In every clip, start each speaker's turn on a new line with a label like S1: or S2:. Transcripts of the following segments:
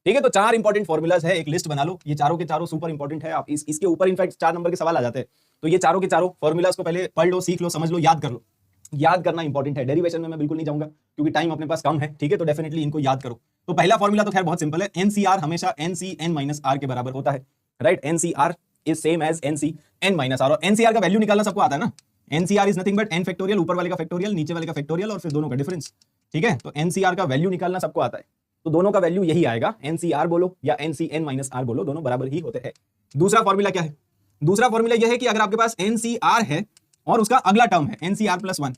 S1: ठीक है, तो 4 इंपॉर्टेंट फॉर्मुलाज है, एक लिस्ट बना लो, ये चारों के चारों सुपर इंपॉर्टेंट है। आप इसके ऊपर इनफैक्ट 4 नंबर के सवाल आ जाते हैं, तो ये चारों के चारों फॉर्मुलाज को पहले पढ़ लो, सीख लो, समझ लो, याद कर लो। याद करना इंपॉर्टेंट है, डेरिवेशन में मैं बिल्कुल नहीं जाऊंगा क्योंकि टाइम अपने पास कम है। ठीक है, तो डेफिनेटली इनको याद करो। तो पहला फॉर्मूला तो खैर बहुत सिंपल है, एनसीआर हमेशा एनसीएन माइनस आर के बराबर होता है, right. NCR is same as NCN minus R, और एनसीआर का वैल्यू निकालना सबको आता है ना। NCR is nothing but N factorial, ऊपर वाले का फैक्टोरियल, नीचे वाले का फैक्टोरियल, और फिर दोनों का डिफरेंस। ठीक है, तो एनसीआर का वैल्यू निकालना सबको आता है, तो दोनों का वैल्यू यही आएगा, एनसीआर बोलो या एनसीएन माइनस आर बोलो, दोनों बराबर ही होते हैं। दूसरा फॉर्मूला क्या है? दूसरा फॉर्मूला यह है कि अगर आपके पास एनसीआर है और उसका अगला टर्म है एनसीआर प्लस 1,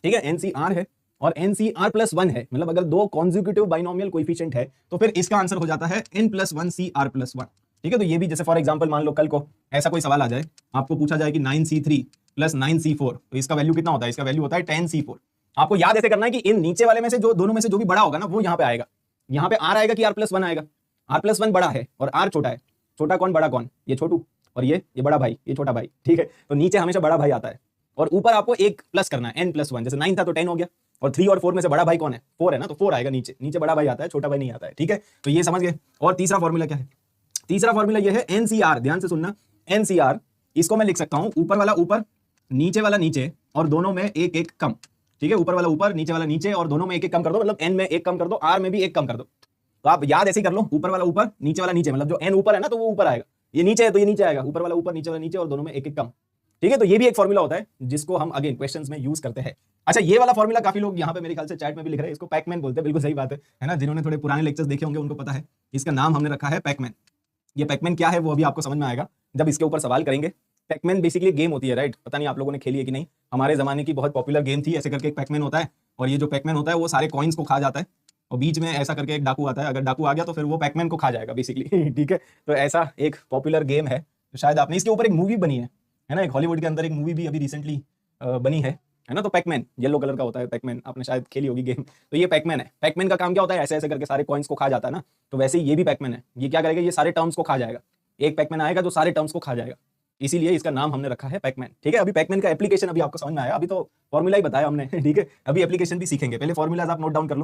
S1: ठीक है, एनसीआर है और एनसीआर प्लस 1 है, मतलब अगर दो कॉन्जिक्यूटिव बाइनोमियल कोएफिशिएंट है तो फिर इसका आंसर हो जाता है n प्लस 1 CR प्लस 1। ठीक है, तो ये भी जैसे फॉर एग्जांपल मान लो कल को ऐसा कोई सवाल आ जाए, आपको पूछा जाए कि 9C3 प्लस 9C4, तो इसका वैल्यू कितना होता है? इसका वैल्यू होता है 10C4। आपको याद ऐसे करना है कि इन नीचे वाले में से जो दोनों में से जो भी बड़ा होगा ना वो यहाँ पे आएगा, यहाँ पे R आएगा कि R प्लस 1 आएगा? R प्लस 1 बड़ा है और R छोटा है। छोटा कौन बड़ा कौन? ये छोटू, और ये बड़ा भाई, ये छोटा भाई। ठीक है, तो नीचे हमेशा बड़ा भाई आता है और ऊपर आपको एक प्लस करना है, n प्लस 1। जैसे 9 था तो 10 हो गया, और 3 और 4 में से बड़ा भाई कौन है? 4 है ना, तो 4 आएगा नीचे, नीचे बड़ा भाई आता है, छोटा भाई नहीं आता है। ठीक है, तो ये समझ गए। और तीसरा फॉर्मूला क्या है? तीसरा फॉर्मूला ये है एनसीआर, ध्यान से सुनना, एनसीआर इसको मैं लिख सकता हूं ऊपर वाला ऊपर, नीचे वाला नीचे, और दोनों में एक एक कम। ठीक है, ऊपर वाला ऊपर, नीचे वाला नीचे, और दोनों में एक एक कम कर दो, मतलब n में एक कम कर दो, r में भी एक कम कर दो। तो आप याद ऐसे ही कर लो, ऊपर वाला ऊपर, नीचे वाला नीचे, मतलब जो n ऊपर है ना तो वो ऊपर आएगा, ये नीचे है तो ये नीचे आएगा, ऊपर वाला ऊपर, नीचे वाला नीचे, और दोनों में एक एक कम। ठीक है, तो ये भी एक फॉर्मूला होता है जिसको हम अगेन क्वेश्चंस में यूज करते हैं। अच्छा, ये वाला फॉर्मूला काफी लोग यहाँ पे मेरे ख्याल से चैट में भी लिख रहे हैं, इसको पैकमैन बोलते हैं। बिल्कुल सही बात है ना, जिन्होंने थोड़े पुराने लेक्चर्स देखे होंगे उनको पता है, इसका नाम हमने रखा है पैकमैन। ये पैकमैन क्या है वो अभी आपको समझ में आएगा जब इसके ऊपर सवाल करेंगे। पैकमैन बेसिकली गेम होती है, राइट। पता नहीं आप लोगों ने खेली है कि नहीं, हमारे जमाने की बहुत पॉपुलर गेम थी। ऐसे करके एक पैकमैन होता है, और ये जो पैकमैन होता है वो सारे कॉइन्स को खा जाता है, और बीच में ऐसा करके एक डाकू आता है, अगर डाकू आ गया तो फिर वो पैकमैन को खा जाएगा बेसिकली। ठीक है, तो ऐसा एक पॉपुलर गेम है, तो शायद आपने, इसके ऊपर एक मूवी बनी है ना, एक हॉलीवुड के अंदर एक मूवी भी अभी रिसेंटली बनी है ना। तो पैकमैन येलो कलर का होता है, पैकमैन आपने शायद खेली होगी गेम। तो ये पैकमैन है। पैकमैन का काम क्या होता है? ऐसे ऐसे करके सारे कॉइन्स को खा जाता है ना, तो वैसे ही ये भी पैकमैन है। ये क्या करेगा? ये सारे टर्म्स को खा जाएगा। एक पैकमैन आएगा जो सारे टर्म्स को खा जाएगा, इसीलिए इसका नाम हमने रखा है पैकमैन। ठीक है, अभी पैकमैन का एप्लीकेशन अभी आपको समझ में आया, अभी तो फॉर्मूला ही बताया हमने। ठीक है, अभी एप्लीकेशन भी सीखेंगे, पहले फॉर्मूलाज आप नोट डाउन कर लो।